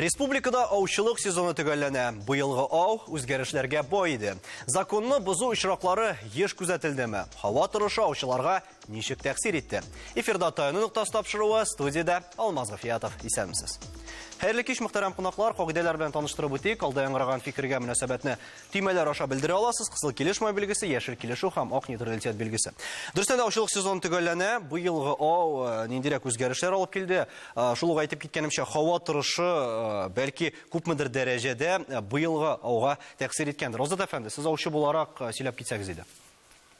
Республикада аучылык сезоны төгәлләнә. Быелгы ау үзгәрешләргә бай иде. Законны бозу очраклары еш күзәтелдеме? Һава торышы аучыларга ничек тәэсир итте? Эфирда таяну нуктасы тапшыруы, студияда Алмаз Гафиятов. Исәнмесез. Хәерле кич, мөхтәрәм кунаклар, кагыйдәләр белән таныштырып үтик. Алда яңгыраган фикергә мөнәсәбәтне төймәләр аша белдерә аласыз. Кызыл килеш май белгесе, яшел килешү һәм ак нейтралитет белгесе. Дөрестән дә аучылык сезоны төгәлләнә. Быелгы ау ниндирәк үзгәрешләр алып килде? Шул ук әйтеп киткәнемчә, һава торышы бәлки күпмедер дәрәҗәдә быелгы ауга тәэсир иткәндер. Озат әфәнде, сез аучы буларак сөйләп китсәгез иде.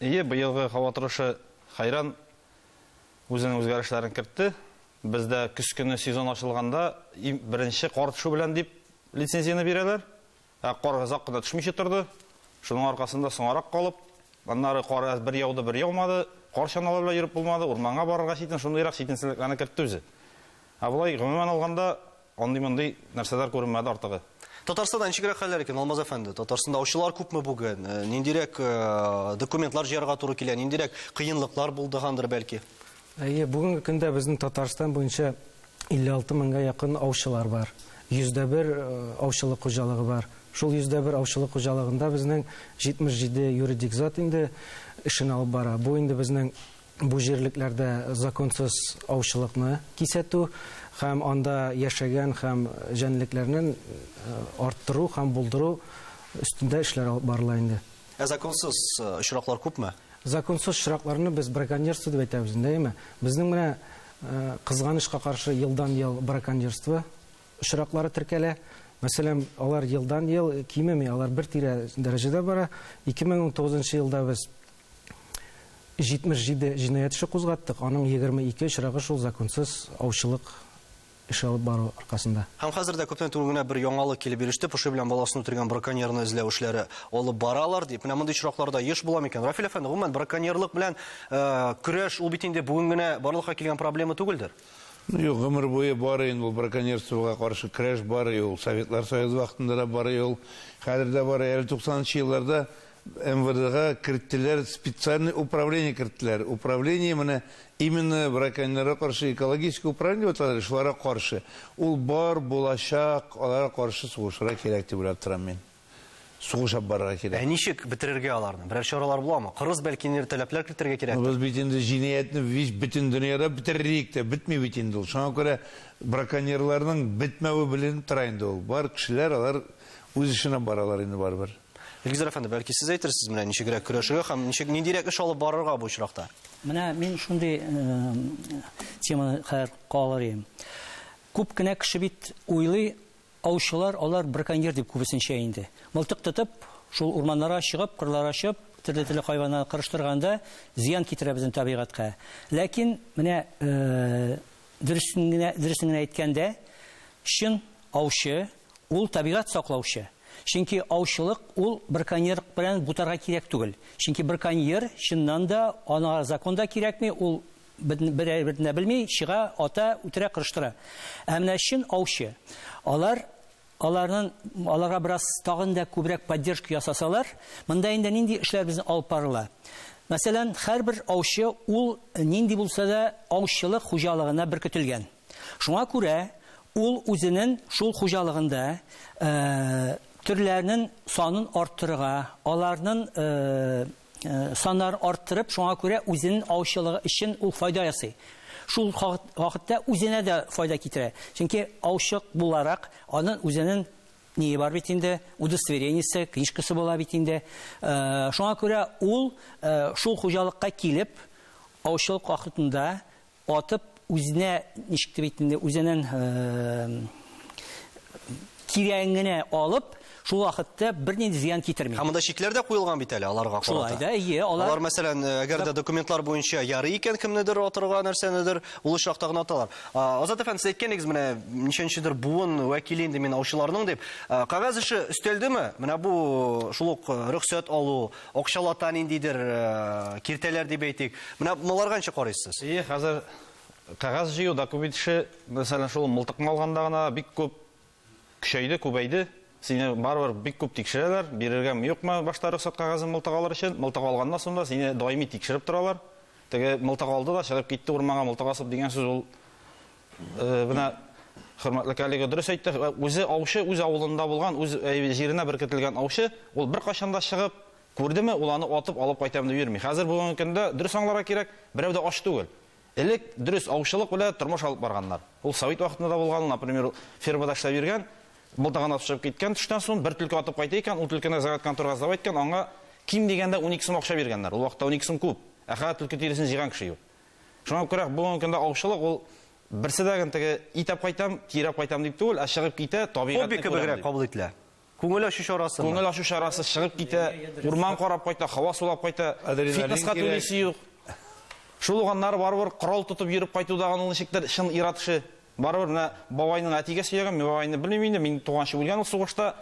Быелгы һава торышы хайран үзенең үзгәрешләрен кертте. Бездә көз көне сезон ачылганда беренче кар төшү белән дип лицензияны бирәләр. Кар озак кына төшмичә торды. Шуның аркасында соңарак калып, аннары кар бер яуды, бер яумады. Кар чаналар белән йөреп булмады. Урманга барырга читен, шундыйрак читенсезлекләрне кертте үзе. Булай гомумән алганда андый-мондый нәрсәләр күренмәде артыгы. Татарстанда ничегрәк хәлләр икән, Алмаз әфәнде? Татарстанда аучылар күпме бүген? Ниндирәк документлар җыярга туры килә? Ниндирәк кыенлыклар булдыгандыр бәлки? Бүгенге көндә безнең Татарстан буенча 56 меңгә якын аучылар бар. 101 аучылык хуҗалыгы бар. Шул 101 аучылык хуҗалыгында безнең 77 юридик зат инде эшен алып бара. Бу инде безнең бу җирлекләрдә законсыз аучылыкны кисәтү һәм анда яшәгән һәм җәнлекләрнең арттыру һәм булдыру өстендә эшләр алып барыла инде. Законсыз очраклар күпме? Законсыз очракларны без браконьерство дип әйтәбез инде. Безнең менә кызганычка каршы елдан-ел браконьерство очраклары теркәлә. Мәсәлән, алар елдан-ел кимеми, алар бер тирә дәрәҗәдә бара. 2019 елда без 77 җинаять эше кузгаттык. Аның 22 очрагы шул законсыз аучылык эше алып бару аркасында. Һәм хәзердә күптән түгел генә бер яңалык килеп иреште. Пушы белән баласын үтергән браконьерны эзләү эшләре алып баралар дип. Менә мондый очракларда еш була микән? Рафил әфәнде, гомумән браконьерлык белән көрәш ул бит инде бүген генә барлыкка килгән проблема түгелдер. Юк, гомер буе бар инде ул браконьерствога каршы көрәш бар, ул Советлар Союзы вакытында да бар, ул хәзердә бар. 90-нчы елларда МВДга кирттеләр, специальный управление кирттеләр. Управление менә именно браконьерларга каршы экологическое управление дип шуларга каршы. Ул бар, булачак, аларга каршы сугышырга кирәк дип уйлап торам мин. Сугышып барырга кирәк. Ничек бетерергә аларны? Берәр чаралар буламы? Кырыс бәлки нинди таләпләр кертергә кирәк. Без бит инде җинаятны бөтен дөньяда битерик тә, бетми бит инде ул. Шуңа күрә браконьерларның бетмәве белән тора инде ул. Бар кешеләр алар үз эшенә баралар инде барбер. Илгизәр әфәнде, бәлки сез әйтерсез менә ничегрәк көрәшергә һәм ниндирәк эш алып барырга бу очракта? Менә мин шундый теманы калырым. Күп кенә кеше бит уйлый, аучылар алар браконьер дип күбесенчә инде. Мылтык тотып, шул урманнарга чыгып, кырларга чыгып, төрле хайваннарны кырыштырганда зыян китерә безнең табигатькә. Ләкин менә дөресен әйткәндә, чын аучы ул табигат саклаучы. Чөнки аучылык ул браконьерлык белән бутарга кирәк түгел. Чөнки браконьер чыннан да ана законда кирәкми, ул берне белми, чыга, ата, үтерә, кырыштыра. Ә менә чын аучы, аларга бераз тагын да күбрәк поддержка ясасалар, монда инде нинди эшләр безне алып барыла. Мәсәлән, һәрбер аучы ул нинди булса да аучылык хуҗалыгына беркетелгән. Шуңа күрә ул үзенең шул хуҗалыгында төрләрнең санын арттырырга, аларның саннарын арттырып, шуңа күрә үзенең аучылыгы өчен ул файда ясый. Шул вакытта үзенә дә файда китерә. Чөнки аучык буларак аның үзенең ни бар бит инде, удостоверениесе, книжкасы була бит инде. Шуңа күрә ул шул хуҗалыкка килеп, аучылык вакытында атып үзенә ничек дип инде, үзенең кирәгенә алып, шул вакытта бернинди зыян китерми. Һәм монда чикләр дә куелган бит әле аларга карата. Шулай да, алар мәсәлән, әгәр дә документлар буенча ярый икән кемнедер атырга нәрсәнедер, ул очракта гына аталар. Азат әфәнде, сез әйткәнегез, менә ничәнчедер буын вәкиле инде мин аучыларның дип. Кагаз эше өстәлдеме? Менә бу шул ук рөхсәт алу, акчалата ниндидер киртәләр дип әйтик. Менә буларга ничек карыйсыз? Хәзер кагаз җыю документ эше, мәсәлән, шул мылтыкны алганда гына бик күп көчәйде, күбәйде. Сине барбар бик күп тикшерәләр, бирергәме юкмы башта рөхсәт кагазын мылтык алыр өчен. Мылтык алганнан соң сине даими тикшереп торалар. Теге мылтык алды да чыгып китте урманга, мылтык асып дигән сүз ул менә Хөрмәтле коллега дөрес әйтте. Үзе аучы, үз авылында булган, үз җиренә беркетелгән аучы, ул бер кашанда чыгып, күрдеме, ул аны атып алып кайтам дип йөрми. Хәзер бүгенге көндә дөрес аңларга кирәк, берәү дә аш түгел. Элек дөрес аучылык белән тормыш алып барганнар. Ул совет вакытында да булган, например, фермада эшләп йөргән, бултаган атып киткән, төштән соң бер түлке атып кайта икән, ул түлкене загат конторга сдавать иткән, аңа ким дигәндә 12 сум акча биргәннәр. Ул вакытта 12 сум күп. Хәзер түлке тиресен җыйган кеше юк. Шуңа күрә бүгенге көндә аучылык ул берсе дә теге итеп кайтам, тирәп кайтам дип түгел, чыгып китә, табигатьне Хобби кебегрәк кабул ителә. Күңел ачу чарасы. Күңел ачу чарасы чыгып китә, урман карап кайта, һава сулап кайта, фитнеска түлисе юк. Шул уганнар барыбер корал тотып йөреп кайтудагы ул ничектер шын иратышы. Барыбер бабайның әтигә сөйләгән, мен бабайны белмим инде, мин туганчы булган ул сугышта,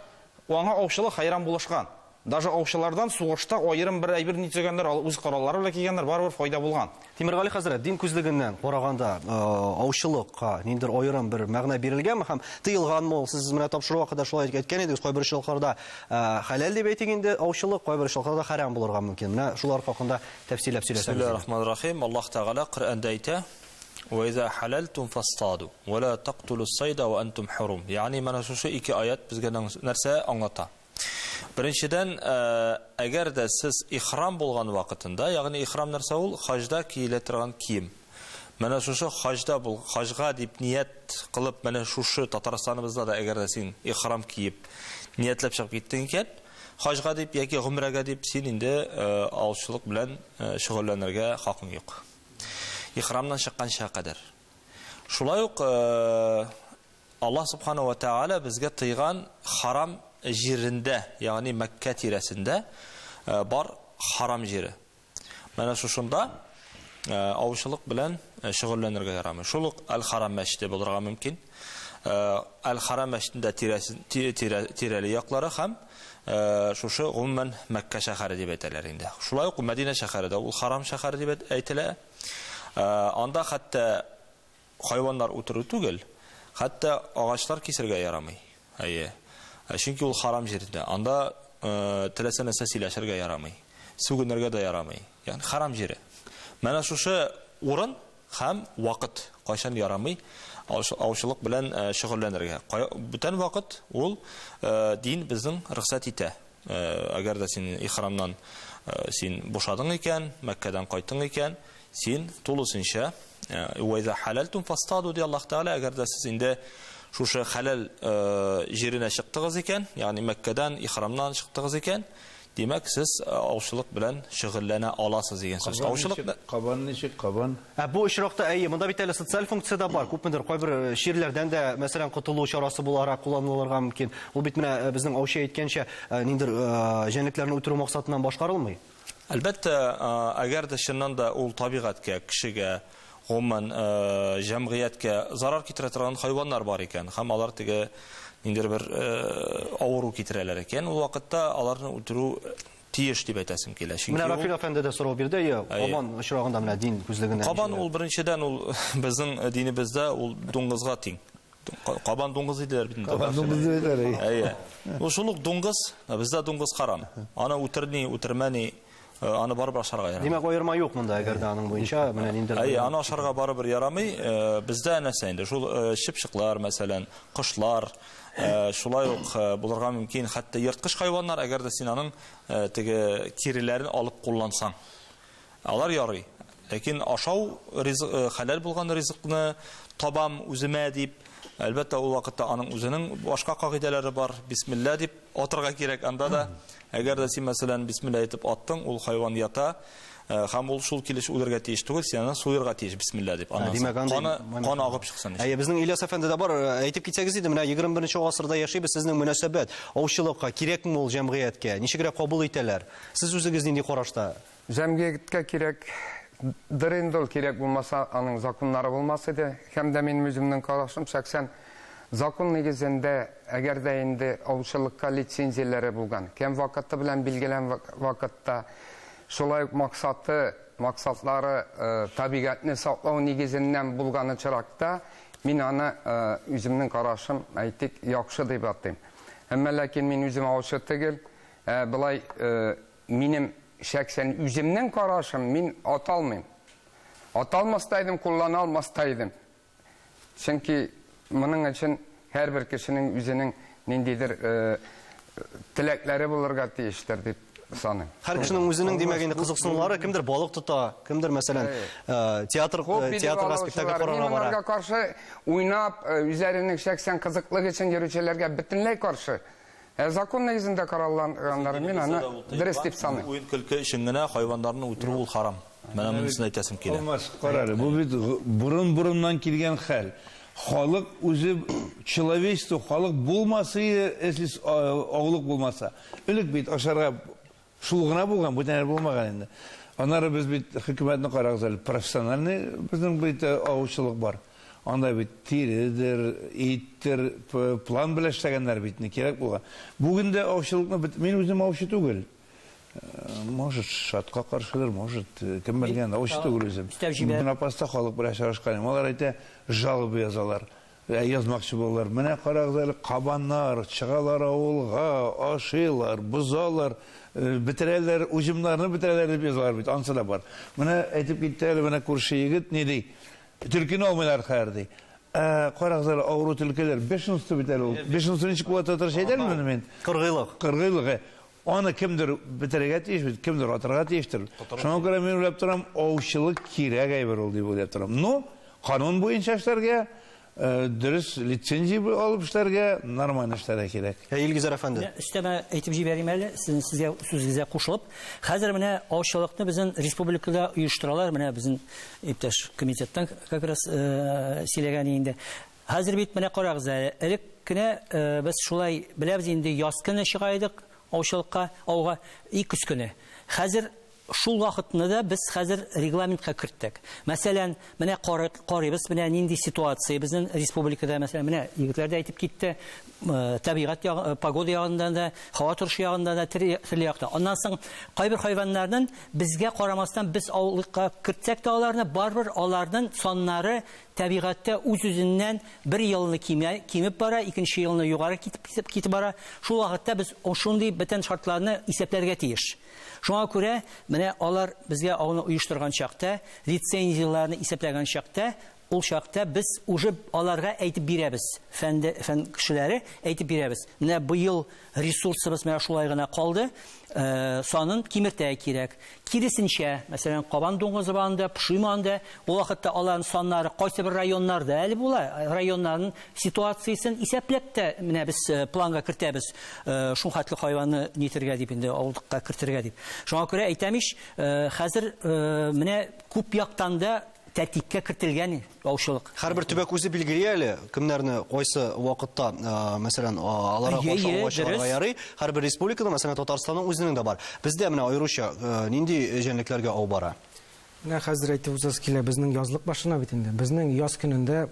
аңа аучылык хайран булышкан. Даже аучылардан сугышта аерым бер әйбер нитсәгәннәр, үз кораллары белән кигәннәр, барыбер файда булган. Тимергали хәзрәт, дин күзлегеннән караганда, аучылыкка ниндер аерым бер мәгънә бирелгәнме һәм тыелганмы? Сез менә тапшыру вакытында шулай әйткән идегез, кайбер шулкарда хәләл дип әйтик инде аучылык, кайбер шулкарда хәрам булырга мөмкин. Менә шулар хакында тәфсилләп сөйләсәгез. Бисмиллаһир-рахманир-рахим. Аллаһ Тәгалә Коръәндә әйтә: "Ва иза халалтум фастаду, ва ла тaqtulus sayda wa antum hurum." Ягъни менә шушы ике аят безгә нәрсә аңлата. Беренчедән, әгәр дә сез ихрам булган вакытында, ягъни ихрам нәрсә ул? Хаҗда киелә торган кием. Менә шушы хаҗга дип ният кылып, менә шушы Татарстаныбызда да әгәр дә син ихрам киеп, ниятләп чыгып киттең икән, хаҗга дип яки гомрәгә дип син инде аучылык белән шөгыльләнергә хакың юк. Ихрамнан чыкканча кадәр. Шулай ук Аллаһ Субханаһу ва Тәгалә безгә тыйган харам җирендә, ягъни Мәккә тирәсендә бар харам җире. Менә шушында аучылык белән шөгыльләнергә ярамый. Шул ук Әл-Харам мәчете булырга мөмкин. Әл-Харам мәчетендә тирәле яклары һәм шушы гомумән Мәккә шәһәре дип әйтәләр инде. Шулай ук Мәдинә шәһәре дә ул харам шәһәре дип әйтелә. Анда хәтта хайваннар үтерү түгел, хәтта агачлар кисергә ярамый. Чөнки ул харам җирдә. Анда теләсә нәрсә сөйләшергә ярамый. Сүгенергә дә ярамый. Ягъни харам җире. Менә шушы урын һәм вакыт кайчан ярамый аучылык белән шөгыльләнергә. Бүтән вакыт ул дин безнең рөхсәт итә. Әгәр дә син ихрамнан син бушадың икән, Мәккәдән кайттың икән, син тулысынча ва иза халалтум фастаду ди Аллаһ Тәгалә, әгәр дә сез инде шушы хәләл җиренә чыктыгыз икән, ягъни Мәккәдән ихрамнан чыктыгыз икән, димәк сез аучылык белән шөгыльләнә аласыз дигән сүз. Аучылык Кабан ничек кабан? Бу очракта монда бит әле социаль функция да бар. Күпмедер кайбер ширләрдән дә, мәсәлән, котылу чарасы буларак кулланылырга мөмкин. Ул бит менә безнең аучы әйткәнчә, ниндер җәнлекләрне үтерү максатыннан башкарылмый. Әлбәттә, әгәр дә чыннан да ул табигатькә, кешегә, гомумән җәмгыятькә зарар китерә торган хайваннар бар икән, һәм алар теге ниндер бер авыру китерәләр икән, ул вакытта аларны үтерү тиеш дип әйтәсем килә. Менә Рафил әфәнде дә сорау бирде, кабан очрагында менә дин күзлегеннән. Кабан ул беренчедән ул безнең динебездә ул дуңгызга тиң. Кабан дуңгыз иделәр бит. Кабан дуңгыз иделәр. Ул шул ук дуңгыз, бездә дуңгыз харам. Аны үтерни, үтермәни, аны барыбер ашарга ярамый. Димәк, аерма юк монда, әгәр дә аның буенча менә ниндер. Аны ашарга барыбер ярамый. Бездә нәрсә инде? Шул чыпчыклар, мәсәлән, кошлар, шулай ук булырга мөмкин, хәтта йырткыч хайваннар, әгәр дә син аның теге киреләрен алып куллансаң, алар ярый. Ләкин ашау хәләл булган ризыкны табам үземә дип, әлбәттә ул вакытта аның үзенең башка кагыйдәләре бар. Бисмилла дип атырга кирәк анда да. Әгәр дә син мәсәлән бисмилла әйтеп аттың, ул хайван ята, һәм ул шул килеш үләргә тиеш түгел, син аны суырга тиеш бисмилла дип. Каны агып чыксын. Безнең Ильяс әфәнде дә бар, әйтеп китсәгез иде, менә 21-нче гасырда яшибез, сезнең мөнәсәбәт аучылыкка кирәкме ул җәмгыятькә? Ничегрәк кабул итәләр? Сез үзегез нинди карашта? Җәмгыятькә кирәк, дөрендел кирәк булмаса, аның законнары булмаса иде, һәм дә минем үземнең карашым 80 закон нигезендә, әгәр дә инде аучылыкка лицензияләре булган, кем вакыты белән билгелән вакытта шулай максатлары табигатьне саклау нигезеннән булган чиракта, мин аны үземнең карашым әйтик яхшы дип атыйм. Әмма ләкин мин үзем аучы түгел, булай минем 80 үземнең карашым мин аталмыйм. Аталмастайдым, куллана алмастайдым. Чөнки моның өчен һәрбер кешенең үзенең ниндидер теләкләре булырга тиештер дип саныйм. Һәр кешенең үзенең димәк инде кызыксынулары, кемдер балык тота, кемдер мәсәлән театрга спектакль карарга бара. Минем каршы уйнап, үзләренең шәхсән кызыклык өчен йөрүчеләргә бөтенләй каршы. Закон нигезендә каралганнары мин аны дөрес дип саныйм. Уен көлке өчен генә хайваннарны үтерү ул харам. Менә монысын әйтәсем килә. Olmaz, kararı. Bu bir burun kilgen hal. Halk özü человечество, halk bulması, eslis ağlık bulmasa. Ölük bit aşağı şulğuna bulgan, bu tane bulmagan indi. Onları biz bit hükümetine kararızal, profesyonelni bizim bit avuşçılık var. Onda bit tiridir, ittir, plan bileştegenler bitini gerek bulgan. Bugün de avuşçılıkla bit, men özüm avuşçı түгел. Может, шатқа қаршылар, может, кім білген, аушы түгіл өзім. Бұна паста халық бір ашарышқан. Олар айта жалып язалар, язмақшы болар. Міне қарағызайлы қабанлар, шығалар ауылға, ашылар, бұзалар, бітірелер, ұжымларыны бітірелер деп язалар бейт. Ансы да бар. Міне әйтіп кетті әлі, міне көрші егіт не дей? Түркін алмайлар қайыр дей. Қарағызайлы ауру түлкелер, 5 ұсты бітәлі ол. 5 ұсты нешік болады отыр шейдер мені мен? Қырғилық. Оны кімдір бітіреге тиешбіз, кімдір атырға тиештір. Шоңа көре мен ойлап тұрам, аушылық керек әйбір ол деп ойлап тұрам. Но, қанун бойынша іштәрге, дұрыс лицензия алып іштәрге, нормально іштәрге керек. Илгизар әфәнді. Үстәмә әйтеп җибәрим әле, сезгә сүзгезгә кушылып. Хәзер менә аучылыкны безнең республикада оештыралар, менә безнең иптәш комитеттан как раз сөйләгән инде. Хәзер бит менә карагыз, элек кенә без шулай беләбез инде яз көне чыга идек. Аучылыкка, ауга 2 көне. Хәзер шул вакытны да без хәзер регламентка керттек. Мәсәлән, менә карыйбыз, менә нинди ситуация безнең республикада, мәсәлән, менә егетләр дә әйтеп китте, табигать погода ягында да, һава торышы ягында да, төрле якта. Аннан соң кайбер хайваннарның безгә карамастан без аулыкка кертсәк тә аларны барбер аларның саннары табигатьтә үз-үзеннән 1 елны кимеп бара, 2нче елны югары китеп бара. Шул вакытта без шундый бөтен шартларны исәпләргә тиеш. Шуңа күрә, менә алар безгә ауны оештырган чакта, лицензияларны исәпләгән чакта, ул чакта без уже аларга әйтеп бирәбез. Фән кешеләре әйтеп бирәбез. Менә быел ресурсыбыз менә шулай гына калды. Санын кимертә кирәк. Киресенчә, мәсәлән, Кабан дуңгызы банда, Пшиманда, ул вакытта аларның саннары кайсы бер районнарда әле була. Районнарның ситуациясын исәпләп тә менә без планга кертәбез. Шул хәтле хайванны нитергә дип инде авылдыкка кертергә дип. Шуңа күрә әйтәмиш, хәзер менә күп яктан да тәртипкә кертелгән аучылык. Һәрбер төбәк үзе билгели әле, кемнәрне кайсы вакытта, мәсәлән, аларга каршы авышларга ярый. Һәрбер республикада, мәсәлән, Татарстанның үзенең дә бар. Бездә менә аеруча нинди җәнлекләргә ау бара? Менә хәзер әйтеп узасы килә, безнең язлык башына бит инде. Безнең яз көнендә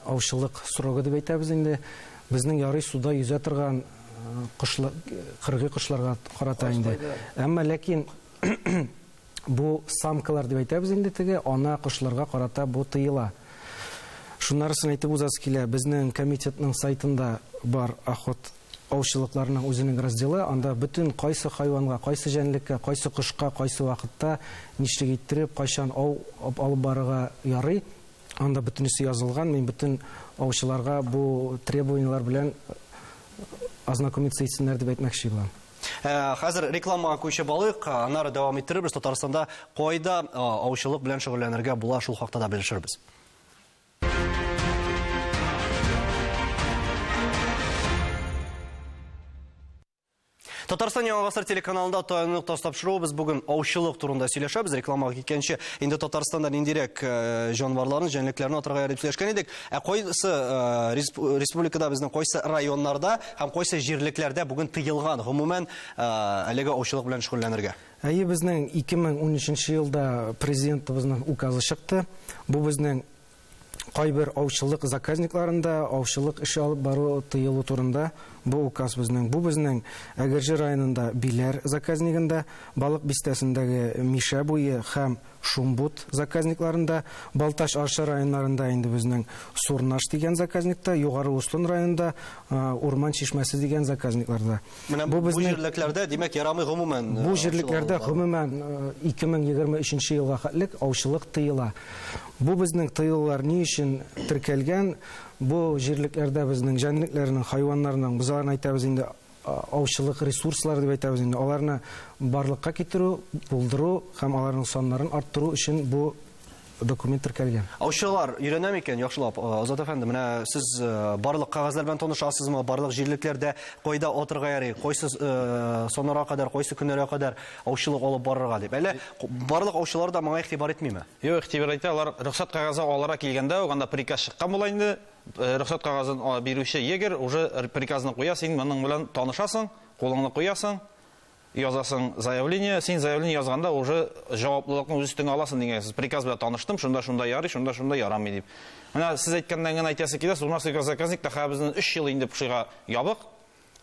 аучылык срогы дип әйтәбез инде. Безнең ярый суда yüзә торган кыргый кошларга карата инде. Әмма ләкин бу самкалар дип әйтәбез инде теге, ана кошларга карата бу тыела. Шуннарысын әйтеп узасы килә, безнең комитетның сайтында бар охот аучылыкларның үзенең разделы, анда бөтен кайсы хайванга, кайсы җәнлеккә, кайсы кошка, кайсы вакытта нишлек иттереп, кайчан алып барырга ярый, анда бөтенесе язылган. Мин бөтен аучыларга бу требованиялар белән ознакомиться итсеннәр дип әйтмәкче булам. Хәзер рекламага күчеп алыйк, аннары дәвам иттеребез. Татарстанда кайда аучылык белән шөгыльләнергә була, шул хакта да белешербез. Татарстан Яңа Гасыр телеканалында таянып тастапшыру біз бүгін аучылык турында сөйләшәбез. Рекламага киткәнче инде Татарстанда ниндирәк җанварларны, җәнлекләрне атырга ярып сөйләшкән идек. Кайсы республикада безнең кайсы районнарда һәм кайсы җирлекләрдә бүген тыелган гомумән әлеге аучылык белән шөгыльләнергә? Безнең 2013 елда президентыбызның указы чыкты. Бу безнең кайбер аучылык заказникларында аучылык эше алып бару тыелу турында бу указ безнең. Бу безнең Әгәрҗе районында Биләр заказнигында, Балык бистәсендәге Миша буе һәм Шумбут заказникларында, Балташ Арча районнарында инде безнең Сурнаш дигән заказникта, Югары Устон районында Урман чишмәсе дигән заказникларда. Бу җирлекләрдә, димәк, ярамый гомумән. Бу җирлекләрдә гомумән 2023 елга хәтлек аучылык тыела. Бу безнең тыелулар ни өчен теркәлгән? Бу җирлекләрдә безнең җәнлекләрнең, хайваннарның, без аларны әйтәбез инде аучылык ресурслары дип әйтәбез инде. Аларны барлыкка китерү, булдыру һәм аларның саннарын арттыру өчен бу документ теркәлгән. Аучылар өйрәнә микән яхшылап? Азат әфәнде, менә сез барлык кагазлар белән танышасызмы? Барлык җирлекләрдә кайда атырга ярый, кайсы соннарга кадәр, кайсы көннәргә кадәр аучылык алып барырга дип. Әле барлык аучылар да моңа игътибар итмиме? Юк, игътибар итә. Алар рөхсәт кагазы алырга килгәндә, анда приказ чыккан була инде. Рөхсәт кагазын бирүче егер уже приказны куя, син моның белән танышасың, кулыңны куясың, язасың заявление, син заявление язганда уже җаваплылыкны үз өстеңә аласың дигән. Сез приказ белән таныштым, шунда ярый, шунда ярамый дип. Менә сез әйткәндән генә әйтәсе килә, Сурмарский заказник та безнең 3 ел инде пушыга ябык.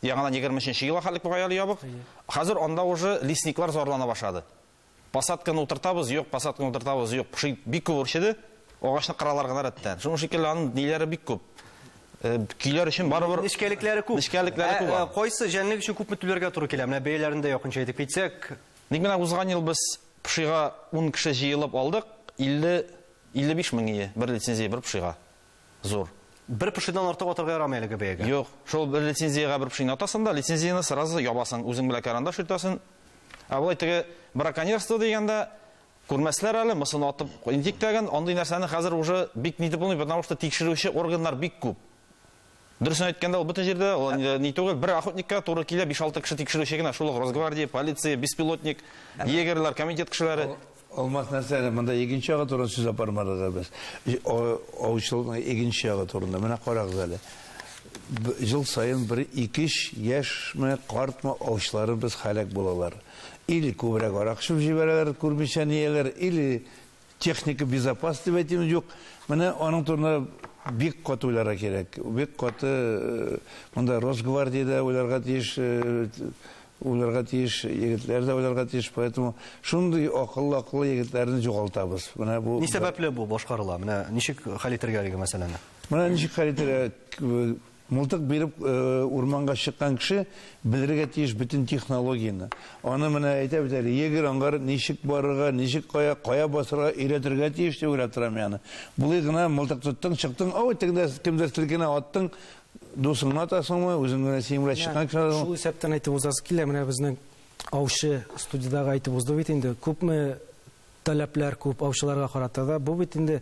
Яңадан 23 елга хәлек бугай ябык. Хәзер анда уже лесниклар зарлана башлады. Посадканы утыртабыз, юк, посадканы утыртабыз, юк. Пушый бик күп үрчеде. Агачны кыралар гына рәттән. Шуның шикелле аның ниләре бик күп. Көйләр өчен барыбер Нишкәлекләре күп. Нишкәлекләре күп. Кайсы җәнлек өчен күпме түләргә туры килә? Менә бәяләрендә якынча әйтеп китсәк, ник менә узган ел без пушыга 10 кеше җыелып алдык, 50-55 мең бер лицензия бер пушыга. Зур. бер пушыдан артык атырга ярамый әлеге бәягә. Юк, шул бер лицензияга бер пушыны атасың да, лицензияны сразу ябасың, үзең белән карандаш итәсең. Ә булай теге браконьерство дигәндә күрмәсләр әле, мосын атып интиктәгән, андый нәрсәне хәзер уже бик нитеп булмый, потому что тикшерүче органнар бик күп. Дөресен әйткәндә, ул бөтен җирдә, ул ни түгел, бер охотникка туры килә 5-6 кеше тикшерүче генә, шул Росгвардия, полиция, беспилотник, егерләр, комитет кешеләре. Olmaz нәрсәле, монда икенче ягы турында сүз апармадык без. Аучылыкның икенче ягы турында. Менә карагыз әле. Жыл сайын 1-2 яшь менә картма аучылары без халак булалар. Или күбрәк арак шып җибәрәләр, күрмичәнияләр, или техника безопасности дип әйтим юк. Менә аның турында бик каты уйларга кирәк. Бик каты монда Росгвардиядә уйларга тиеш, егетләр дә уйларга тиеш, поэтому шундый акыллы егетләрне югалтабыз. Менә бу Ни сәбәпле бу башкарыла? Менә ничек хәл итәргә әлеге мәсьәләне? Менә ничек хәл итәргә? Мылтык биреп урманга чыккан кеше белергә тиеш бөтен технологияны. Аны менә әйтә бит әле, егер аңгар ничек барырга, ничек кая басырга өйрәтергә тиеш дип уйлап торам яны. Булый гына мылтык тоттың, чыктың, ау тегендә кемдер телгенә аттың, дусыңны атасыңмы, үзең генә симрә чыккан кеше. Шул исәптән әйтеп узасы килә, менә безнең аучы студиядагы әйтеп узды бит инде, күпме таләпләр күп аучыларга карата да, бу бит инде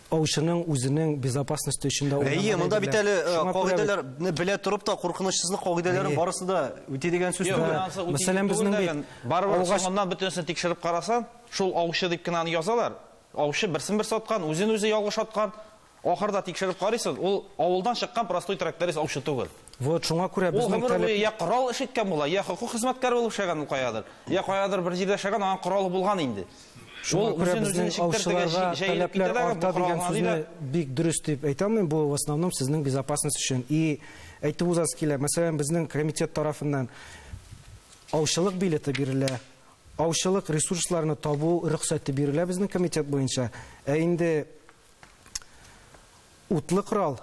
аучының үзенең безопасности өчен дә Әйе, монда бит әле кагыйдәләрне белә торып та куркынычсызлык кагыйдәләрен барысы да үти дигән сүз түгел. Мәсәлән, безнең бит барыбер соңыннан бөтенсен тикшереп карасаң, шул аучы дип кенә аны язалар. Аучы берсен бер саткан, үзен үзе ялгыш аткан. Ахырда тикшереп карыйсың, ул авылдан чыккан простой тракторист аучы түгел. Вот шуңа күрә безнең таләп я корал эшиткән була, я хукук хезмәткәр булып эшләгән каядыр. Я каядыр бер җирдә эшләгән, аңа коралы булган инде. Шул безнең аучыларга таләпләр арта дигән сүзне бик дөрес дип әйтәм, бу в основном сезнең безопасность өчен. И әйтеп узасы килә, мәсәлән, безнең комитет тарафыннан аучылык билеты бирелә, аучылык ресурсларны табу рөхсәте бирелә безнең комитет буенча. Ә инде утлы корал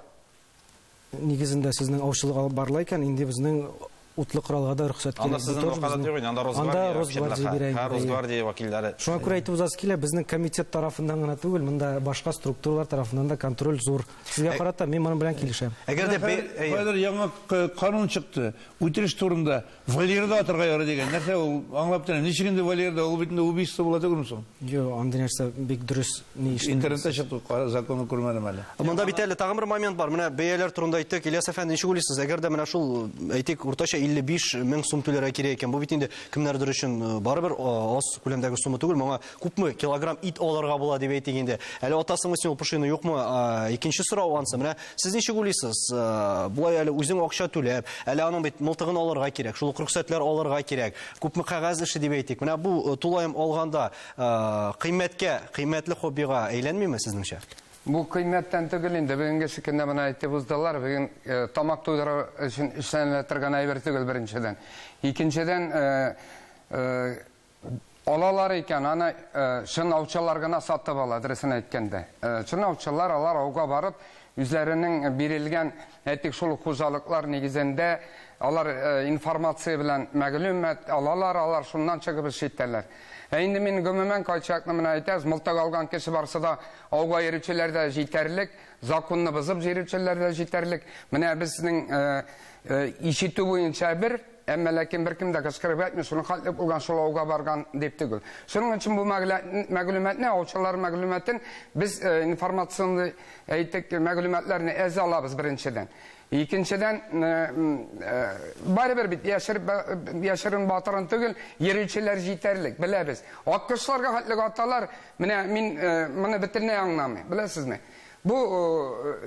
нигезендә сезнең аучылык алып барыла икән, инде безнең утлы коралга да рөхсәт кирәк. Анда сезнең вакытта юк, анда Росгвардия бирә. Росгвардия вәкилләре. Шуңа күрә әйтеп узасы килә, безнең комитет тарафыннан гына түгел, монда башка структуралар тарафыннан да контроль зур. Сезгә карата мин моның белән килешәм. Әгәр дә хәзер яңа канун чыкты, үтереш турында вольерда атырга ярый дигән. Нәрсә ул аңлап тора? Ничек инде вольерда ул бит инде убийство була түгелме? Юк, андый нәрсә бик дөрес ни эш. Интернетта чыкты, законны күрмәдем әле. Монда бит әле тагын бер момент бар. Менә бәяләр турында әйттек, Ильяс әфәнде, ничек уйлыйсыз? Әгәр дә менә шул әйтик уртача 55 мең сум түләргә кирәк икән, бу бит инде кемнәрдер өчен барыбер аз күләмдәге сума түгел, моңа күпме килограмм ит алырга була дип әйтик инде. Әле атасыңмы син ул пушыны юкмы? Икенче сорау ансы. Менә сез ничек уйлыйсыз? Булай әле үзең акча түләп, әле аның бит мылтыгын алырга кирәк, шул рөхсәтләр алырга кирәк. Күпме кагаз эше дип әйтик. Менә бу тулаем алганда кыйммәтле хоббига әйләнмиме сезнеңчә? Бу кыйммәттән түгел инде, бүгенге шикелле менә әйтеп уздылар, бүген тамак туйдыру өчен эшләнә торган әйбер түгел беренчедән. Икенчедән алалар икән, аны шын аучылар гына сатып ала, дөресен әйткәндә. Шын аучылар алар ауга барып, үзләренең бирелгән әйтик шул хуҗалыклар нигезендә алар информация белән мәгълүмат алалар, алар шуннан чыгып эш итәләр. Инде мин гомумән кайчакны менә әйтәбез, мылтык алган кеше барса да ауга йөрүчеләр дә җитәрлек, законны бозып йөрүчеләр дә җитәрлек. Менә безнең ишетү буенча бер, әмма ләкин беркем дә кычкырып әйтми, шуны хәтлек булган шул ауга барган дип түгел. Шуның өчен бу мәгълүматны, аучылар мәгълүматын biz информацион әйтик мәгълүматларны әз алабыз беренчедән. Икенчедән, барыбер бит яшерин батырын түгел, йөрүчеләр җитәрлек, беләбез. Аккышларга хәтлек аталар, менә мин моны бөтенләй аңламыйм, беләсезме? Бу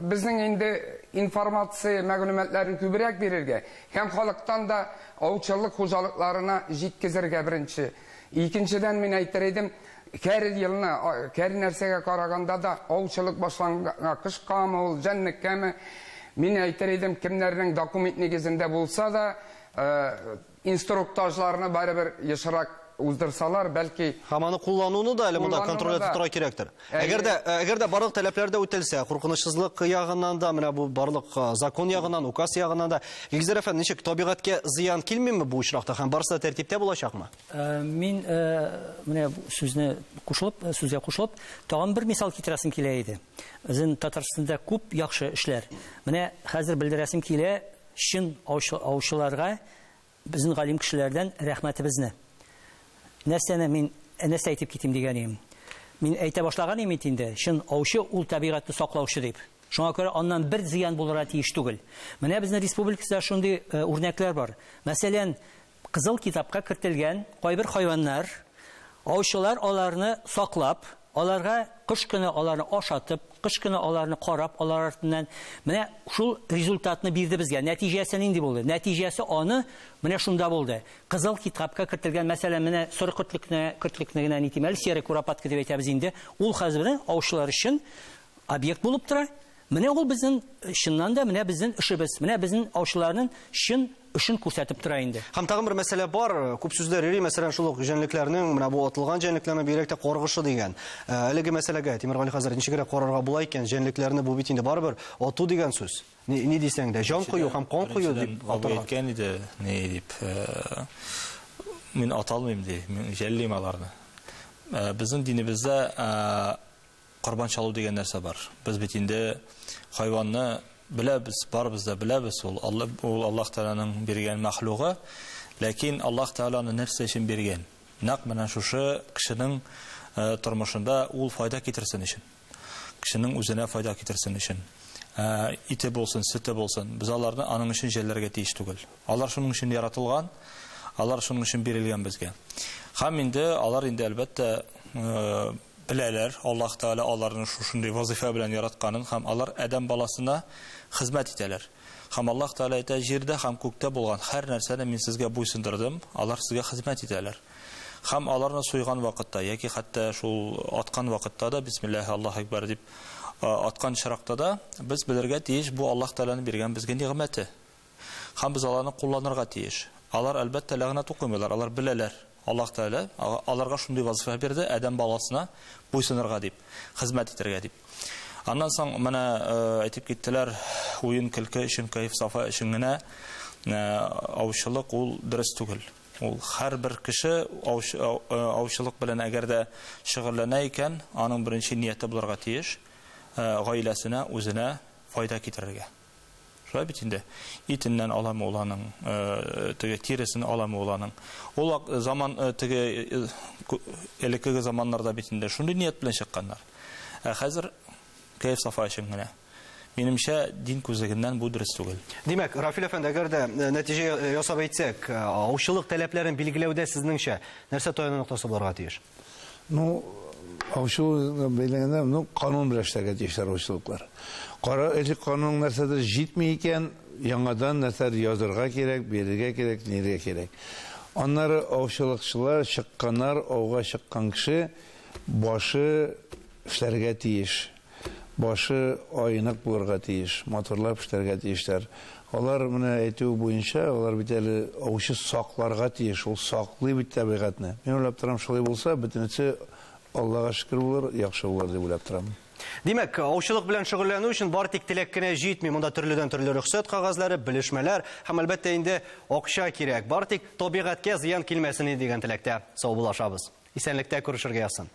безнең инде информация мәгълүматларын күбрәк бирергә, һәм халыктан да аучылык хуҗалыкларына җиткезергә беренче. Икенчедән мин әйтер идем, һәр елны, һәр нәрсәгә караганда да аучылык башлангыч камы, ул җәннәткәме? Мин әйтер идем, кемнәрнең документ нигезендә булса да, инструктажларны барыбер ешрак уздырсалар, бәлки Хаманы куллануны да әле монда контроль итеп тора кирәктер. Әгәр дә барлык таләпләр дә үтәлсә, куркынычсызлык ягыннан да, менә бу барлык закон ягыннан, указ ягыннан да, Илгизәр әфәнде, ничек табигатькә зыян килмиме бу очракта, һәм барысы да тәртиптә булачакмы? Мин менә сүзгә кушылып, тагын бер мисал китерәсем килә иде. Безнең Татарстанда күп яхшы эшләр. Менә хәзер белдерәсем килә, шин аучыларга безнең галим кешеләрдән рәхмәтебезне. Нәрсәне мин нәрсә әйтеп китим дигәнем. Мин әйтә башлаган идем инде, шин аучы ул табигатьне саклаучы дип. Шуңа күрә аннан бер зыян булырга тиеш түгел. Менә безнең республикада шундый үрнәкләр бар. Мәсәлән, Кызыл китапка кертелгән кайбер хайваннар, аучылар аларны саклап, аларга кыш көне аларны ашатып, кыш көне аларны карап, алар артыннан менә шул результатны бирде безгә. Нәтиҗәсе нинди булды? Нәтиҗәсе аны менә шунда булды. Кызыл китапка кертелгән, мәсәлән, менә соры көртлекне генә нитим әле, сере куропатка дип әйтәбез инде. Ул хәзер аучылар өчен объект булып тора. Менә ул безнең чыннан да менә безнең эшебез, менә безнең аучыларның чын эшен күрсәтеп тора инде. Һәм тагын бер мәсьәлә бар, күп сүзләр йөри, мәсәлән, шул ук җәнлекләрнең, менә бу атылган җәнлекләрне бирәктә каргышы дигән. Әлеге мәсьәләгә Тимергали хәзер ничегрәк карарга була икән, җәнлекләрне бу бит инде барыбер ату дигән сүз. Ни дисәң дә, җан кую һәм кан кую дип аталган. Әйткән иде, ни дип, мин аталмыйм ди, мин җәллим аларны. Безнең динебездә корбан чалу дигән нәрсә бар. Без бит инде хайванны беләбез, барыбыз да беләбез, ул Аллаһ Тәгаләнең биргән мәхлугы, ләкин Аллаһ Тәгаләне нәрсә өчен биргән? Нәкъ менә шушы кешенең тормышында ул файда китерсен өчен. Кешенең үзенә файда китерсен өчен. Ите булсын, сөте булсын, без аларны аның өчен җәлләргә тиеш түгел. Алар шуның өчен яратылган, алар шуның өчен бирелгән безгә. Һәм инде алар инде әлбәттә беләләр, Аллаһ Тәгалә аларны шушындый вазифа белән яратканын, һәм алар адәм баласына хезмәт итәләр. Һәм Аллаһ Тәгалә әйтә, җирдә һәм күктә булган һәр нәрсәне мин сезгә буйсындырдым, алар сезгә хезмәт итәләр. Һәм аларны суйган вакытта, яки хәтта шул аткан вакытта да бисмиллаһи Аллаһу акбар дип аткан чиракта да без белергә тиеш, бу Аллаһ Тәгаләнең биргән безгә нигъмәте. Һәм без аларны кулланырга тиеш. Алар әлбәттә ләгънәт укымыйлар, алар беләләр. Аллаһ Тәгалә аларга шундый вазифа бирде, адәм баласына буйсынырга дип, хезмәт итәргә дип. Аннан соң менә әйтеп киттеләр, уен көлке өчен, кайф сафа өчен генә аучылык ул дөрес түгел. Ул һәрбер кеше аучылык белән әгәр дә шөгыльләнә икән, аның беренче нияте булырга тиеш, гаиләсенә, үзенә файда китерергә. Шулай бит инде. Итеннән аламы уланың, теге тиресен аламы уланың. Ул заман теге элекке заманнарда бит инде шундый ният белән чыкканнар. Хәзер кайф сафа өчен генә. Минемчә дин күзлегеннән бу дөрес түгел. Димәк, Рафил әфәнде, әгәр дә нәтиҗә ясап әйтсәк, аучылык таләпләрен билгеләүдә сезнеңчә нәрсә таяну ноктасы булырга тиеш? Ну, аучылык бәйләгәндә, канун белән эшләргә тиешләр аучылыклар. Кара элек канун нәрсәдер җитми икән, яңадан нәрсә язырга кирәк, бирергә кирәк, нигә кирәк. Аннары аучылыкчылар чыкканнар, ауга чыккан кеше башы эшләргә тиеш. Башы айнак булырга тиеш, моторлап эшләргә тиешләр. Алар менә әйтү буенча, алар бит әле аучы сакларга тиеш, ул саклый бит табигатьне. Мин уйлап торам, шулай булса, бөтенесе Аллаһка шөкер булыр, яхшы булыр дип уйлап торам. Димәк, аучылык белән шөгыльләнү өчен бар тик теләк кенә җитми. Монда төрледән төрле рөхсәт кагазлары, белешмәләр һәм әлбәттә инде акча кирәк. Бар тик табигатькә зыян килмәсен дигән теләктә сау булашабыз. Исәнлектә күрешергә язсын.